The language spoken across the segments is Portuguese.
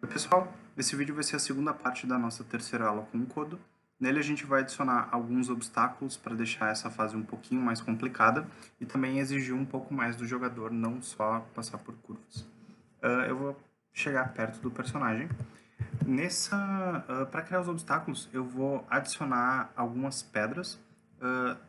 Oi, pessoal, esse vídeo vai ser a segunda parte da nossa terceira aula com o Codo. Nele a gente vai adicionar alguns obstáculos para deixar essa fase um pouquinho mais complicada e também exigir um pouco mais do jogador, não só passar por curvas. Eu vou chegar perto do personagem. Para criar os obstáculos, eu vou adicionar algumas pedras.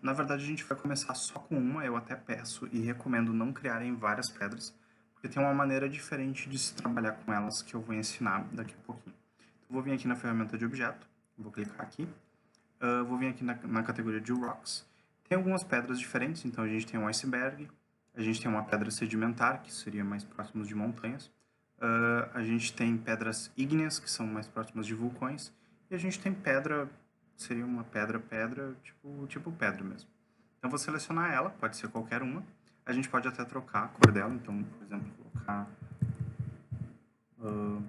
Na verdade, a gente vai começar só com uma, eu até peço e recomendo não criarem várias pedras, porque tem uma maneira diferente de se trabalhar com elas que eu vou ensinar daqui a pouquinho. Então, vou vir aqui na ferramenta de objeto, vou clicar aqui, vou vir aqui na categoria de Rocks. Tem algumas pedras diferentes, então a gente tem um iceberg, a gente tem uma pedra sedimentar, que seria mais próximo de montanhas, a gente tem pedras ígneas, que são mais próximas de vulcões, e a gente tem pedra, seria uma pedra, tipo pedra mesmo. Então, vou selecionar ela, pode ser qualquer uma. A gente pode até trocar a cor dela, então, por exemplo, colocar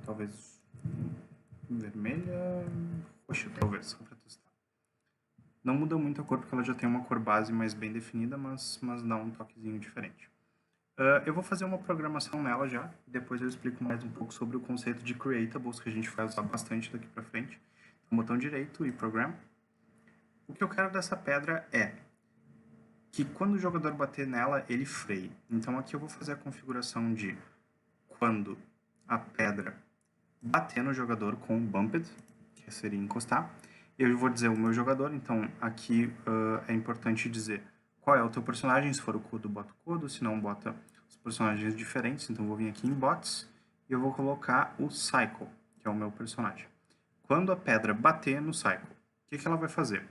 talvez vermelha, roxa, talvez, só para testar. Não muda muito a cor, porque ela já tem uma cor base mais bem definida, mas dá um toquezinho diferente. Eu vou fazer uma programação nela já, depois eu explico mais um pouco sobre o conceito de creatables, que a gente vai usar bastante daqui para frente. Então, botão direito e program. O que eu quero dessa pedra é que quando o jogador bater nela, ele freie. Então aqui eu vou fazer a configuração de quando a pedra bater no jogador com o bumped, que seria encostar. Eu vou dizer o meu jogador, então aqui é importante dizer qual é o teu personagem. Se for o Codo, bota o Codo, se não, bota os personagens diferentes. Então eu vou vir aqui em bots e eu vou colocar o Cycle, que é o meu personagem. Quando a pedra bater no Cycle, o que ela vai fazer?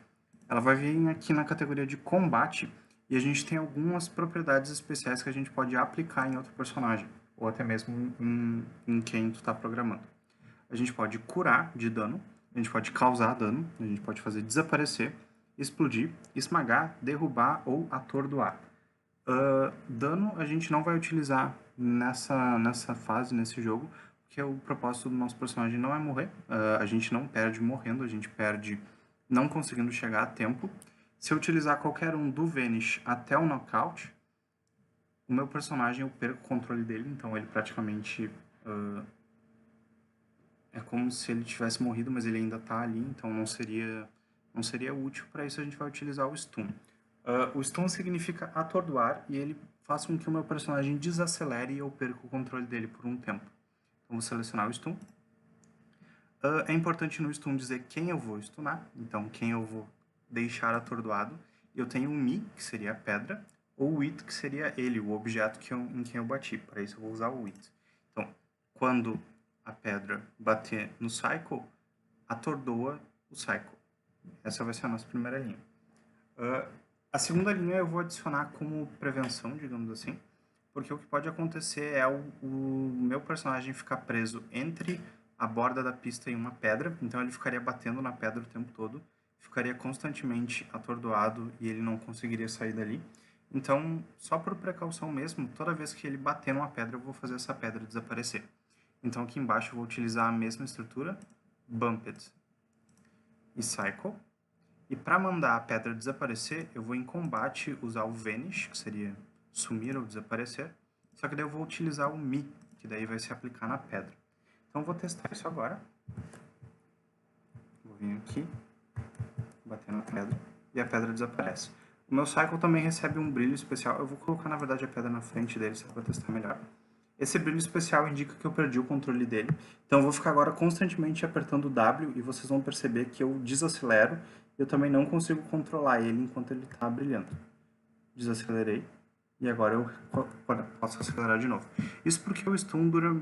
Ela vai vir aqui na categoria de combate e a gente tem algumas propriedades especiais que a gente pode aplicar em outro personagem, ou até mesmo em quem tu está programando. A gente pode curar de dano, a gente pode causar dano, a gente pode fazer desaparecer, explodir, esmagar, derrubar ou atordoar. Dano a gente não vai utilizar nessa fase, nesse jogo, porque o propósito do nosso personagem não é morrer. A gente não perde morrendo, a gente perde não conseguindo chegar a tempo. Se eu utilizar qualquer um do Vanish até o Knockout, o meu personagem, eu perco o controle dele, então ele praticamente é como se ele tivesse morrido, mas ele ainda está ali, então não seria útil. Para isso a gente vai utilizar o Stun. O Stun significa atordoar e ele faz com que o meu personagem desacelere e eu perca o controle dele por um tempo. Então vou selecionar o Stun. É importante no Stun dizer quem eu vou stunar, então quem eu vou deixar atordoado. Eu tenho o Mi, que seria a pedra, ou o It, que seria ele, o objeto em quem eu bati. Para isso eu vou usar o It. Então, quando a pedra bater no Cycle, atordoa o Cycle. Essa vai ser a nossa primeira linha. A segunda linha eu vou adicionar como prevenção, digamos assim, porque o que pode acontecer é o meu personagem ficar preso entre a borda da pista e uma pedra, então ele ficaria batendo na pedra o tempo todo, ficaria constantemente atordoado e ele não conseguiria sair dali. Então, só por precaução mesmo, toda vez que ele bater numa pedra, eu vou fazer essa pedra desaparecer. Então aqui embaixo eu vou utilizar a mesma estrutura, Bumped e Cycle. E para mandar a pedra desaparecer, eu vou em combate usar o Vanish, que seria sumir ou desaparecer. Só que daí eu vou utilizar o Mi, que daí vai se aplicar na pedra. Então eu vou testar isso agora. Vou vir aqui, bater na pedra, e a pedra desaparece. O meu Cycle também recebe um brilho especial. Eu vou colocar, na verdade, a pedra na frente dele, só para testar melhor. Esse brilho especial indica que eu perdi o controle dele. Então eu vou ficar agora constantemente apertando o W e vocês vão perceber que eu desacelero. Eu também não consigo controlar ele enquanto ele está brilhando. Desacelerei. E agora eu posso acelerar de novo. Isso porque o stun dura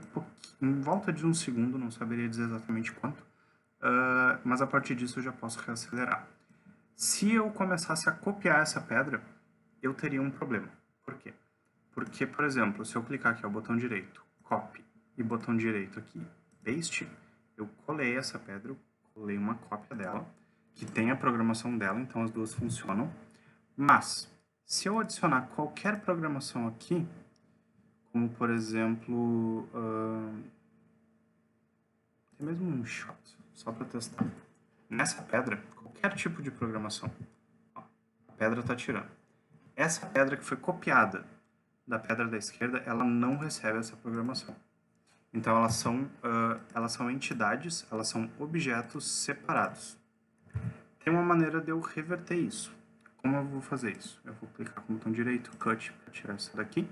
em volta de 1 segundo, não saberia dizer exatamente quanto. Mas a partir disso eu já posso reacelerar. Se eu começasse a copiar essa pedra, eu teria um problema. Por quê? Porque, por exemplo, se eu clicar aqui, ó, botão direito, copy, e botão direito aqui, paste, eu colei essa pedra, eu colei uma cópia dela, que tem a programação dela, então as duas funcionam. Mas, se eu adicionar qualquer programação aqui, como por exemplo, tem mesmo um shot, só para testar. Nessa pedra, qualquer tipo de programação, ó, a pedra está tirando. Essa pedra que foi copiada da pedra da esquerda, ela não recebe essa programação. Então, elas são entidades, elas são objetos separados. Tem uma maneira de eu reverter isso. Como eu vou fazer isso? Eu vou clicar com o botão direito, Cut, para tirar isso daqui.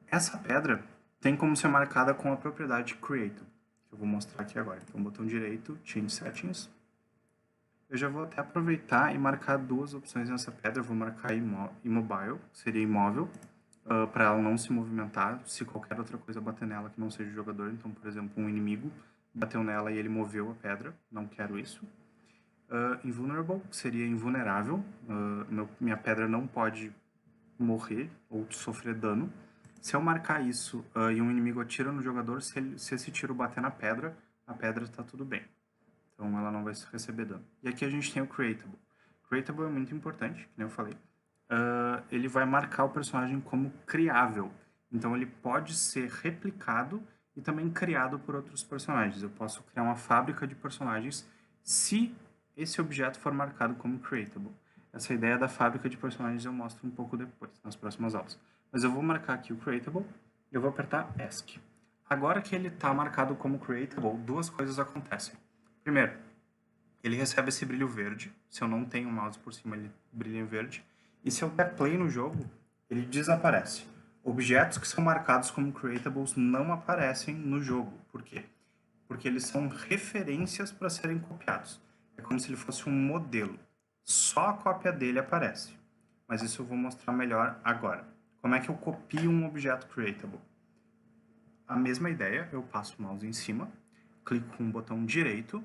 Essa pedra tem como ser marcada com a propriedade Creatable, que eu vou mostrar aqui agora. Então, botão direito, Change Settings. Eu já vou até aproveitar e marcar duas opções nessa pedra. Eu vou marcar Immobile, que seria imóvel, para ela não se movimentar se qualquer outra coisa bater nela que não seja o jogador. Então, por exemplo, um inimigo bateu nela e ele moveu a pedra. Não quero isso. Invulnerable, que seria invulnerável. Minha pedra não pode morrer ou sofrer dano. Se eu marcar isso e um inimigo atira no jogador, se esse tiro bater na pedra, a pedra está tudo bem. Então ela não vai receber dano. E aqui a gente tem o Creatable. Creatable é muito importante, como eu falei. Ele vai marcar o personagem como criável. Então ele pode ser replicado e também criado por outros personagens. Eu posso criar uma fábrica de personagens se esse objeto for marcado como Creatable. Essa ideia da fábrica de personagens eu mostro um pouco depois, nas próximas aulas. Mas eu vou marcar aqui o Creatable e eu vou apertar ESC. Agora que ele está marcado como Creatable, duas coisas acontecem. Primeiro, ele recebe esse brilho verde. Se eu não tenho o mouse por cima, ele brilha em verde. E se eu der play no jogo, ele desaparece. Objetos que são marcados como creatables não aparecem no jogo. Por quê? Porque eles são referências para serem copiados. É como se ele fosse um modelo. Só a cópia dele aparece. Mas isso eu vou mostrar melhor agora. Como é que eu copio um objeto creatable? A mesma ideia, eu passo o mouse em cima, clico com o botão direito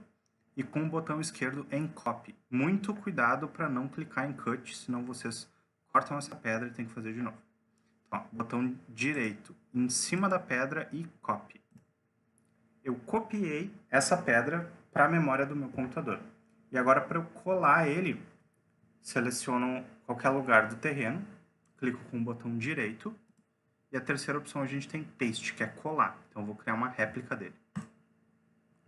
e com o botão esquerdo em Copy. Muito cuidado para não clicar em Cut, senão vocês cortam essa pedra e tem que fazer de novo. Então, botão direito em cima da pedra e Copy. Eu copiei essa pedra para a memória do meu computador. E agora, para eu colar ele, seleciono qualquer lugar do terreno, clico com o botão direito, e a terceira opção a gente tem Paste, que é colar. Então, eu vou criar uma réplica dele.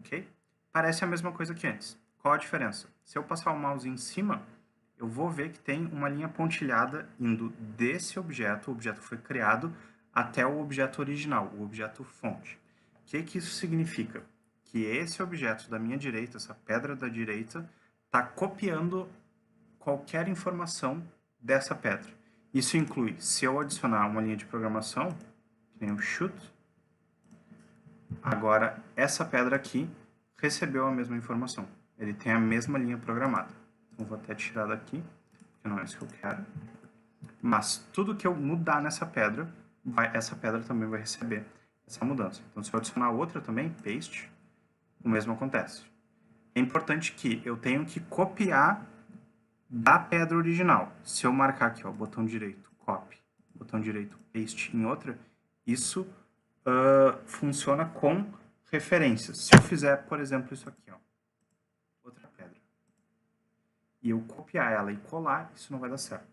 Ok? Parece a mesma coisa que antes. Qual a diferença? Se eu passar o mouse em cima, eu vou ver que tem uma linha pontilhada indo desse objeto, o objeto que foi criado, até o objeto original, o objeto fonte. O que isso significa? Que esse objeto da minha direita, essa pedra da direita, está copiando qualquer informação dessa pedra. Isso inclui, se eu adicionar uma linha de programação, que nem o shoot, agora essa pedra aqui recebeu a mesma informação. Ele tem a mesma linha programada. Então, vou até tirar daqui, porque não é isso que eu quero. Mas tudo que eu mudar nessa pedra, essa pedra também vai receber essa mudança. Então, se eu adicionar outra também, paste, o mesmo acontece. É importante que eu tenho que copiar da pedra original. Se eu marcar aqui, ó, botão direito, copy, botão direito, paste em outra, isso funciona com referências. Se eu fizer, por exemplo, isso aqui, ó, outra pedra, e eu copiar ela e colar, isso não vai dar certo.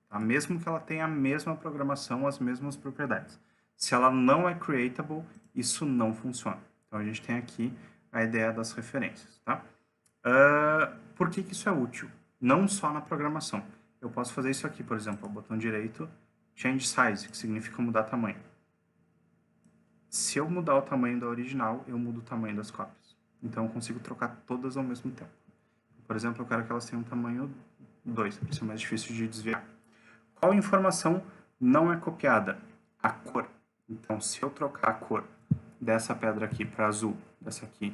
Tá? Mesmo que ela tenha a mesma programação, as mesmas propriedades. Se ela não é creatable, isso não funciona. Então, a gente tem aqui a ideia das referências. Tá? Por que isso é útil? Não só na programação. Eu posso fazer isso aqui, por exemplo, o botão direito, Change Size, que significa mudar tamanho. Se eu mudar o tamanho da original, eu mudo o tamanho das cópias. Então, eu consigo trocar todas ao mesmo tempo. Por exemplo, eu quero que elas tenham tamanho 2, para ser mais difícil de desviar. Qual informação não é copiada? A cor. Então, se eu trocar a cor dessa pedra aqui para azul, dessa aqui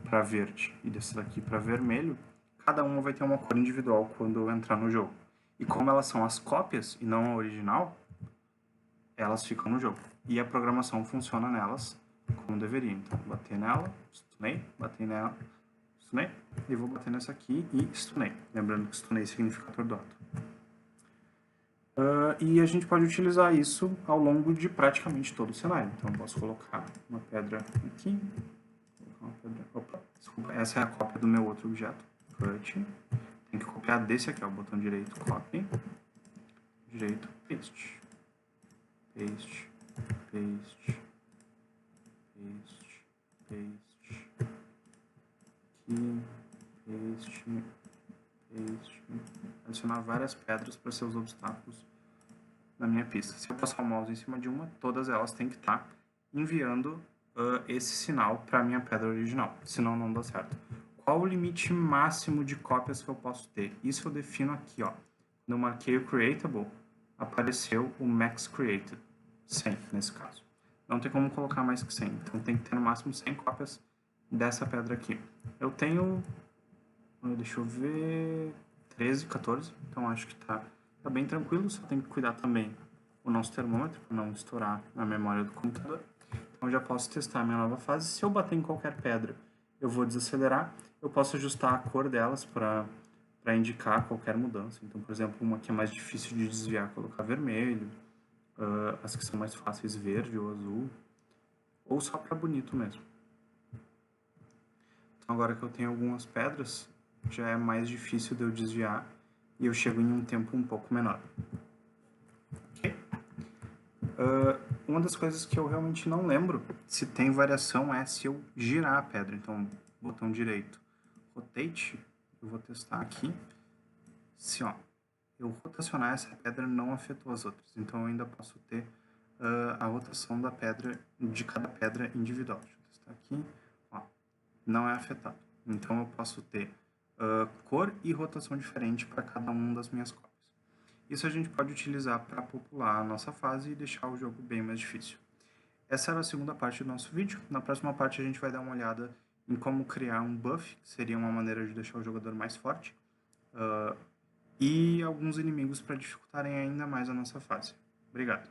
para verde e dessa daqui para vermelho, cada uma vai ter uma cor individual quando eu entrar no jogo. E como elas são as cópias e não a original, elas ficam no jogo. E a programação funciona nelas como deveria. Então, bater nela, stunei, bater nela, stunei, e vou bater nessa aqui e stunei. Lembrando que stunei significa atordoado. E a gente pode utilizar isso ao longo de praticamente todo o cenário. Então, eu posso colocar uma pedra aqui. Opa, desculpa, essa é a cópia do meu outro objeto. Cut. Tem que copiar desse aqui, ó, o botão direito, copy. Direito, paste. Paste, paste, paste, paste. Aqui, paste, paste. Adicionar várias pedras para ser os obstáculos na minha pista. Se eu passar o mouse em cima de uma, todas elas têm que estar enviando esse sinal para minha pedra original, senão não dá certo. Qual o limite máximo de cópias que eu posso ter? Isso eu defino aqui, ó. Quando eu marquei o creatable, apareceu o max created, 100 nesse caso. Não tem como colocar mais que 100, então tem que ter no máximo 100 cópias dessa pedra aqui. Eu tenho, deixa eu ver, 13, 14, então acho que tá bem tranquilo, só tem que cuidar também o nosso termômetro para não estourar a memória do computador. Então eu já posso testar a minha nova fase. Se eu bater em qualquer pedra, eu vou desacelerar. Eu posso ajustar a cor delas para indicar qualquer mudança. Então, por exemplo, uma que é mais difícil de desviar, colocar vermelho. As que são mais fáceis, verde ou azul. Ou só para bonito mesmo. Então, agora que eu tenho algumas pedras, já é mais difícil de eu desviar e eu chego em um tempo um pouco menor. Ok? Uma das coisas que eu realmente não lembro se tem variação é se eu girar a pedra. Então, botão direito, rotate, eu vou testar aqui. Se eu rotacionar essa pedra, não afetou as outras. Então, eu ainda posso ter a rotação da pedra, de cada pedra individual. Deixa eu testar aqui. Não é afetado. Então, eu posso ter cor e rotação diferente para cada uma das minhas cópias. Isso a gente pode utilizar para popular a nossa fase e deixar o jogo bem mais difícil. Essa era a segunda parte do nosso vídeo. Na próxima parte a gente vai dar uma olhada em como criar um buff, que seria uma maneira de deixar o jogador mais forte, e alguns inimigos para dificultarem ainda mais a nossa fase. Obrigado.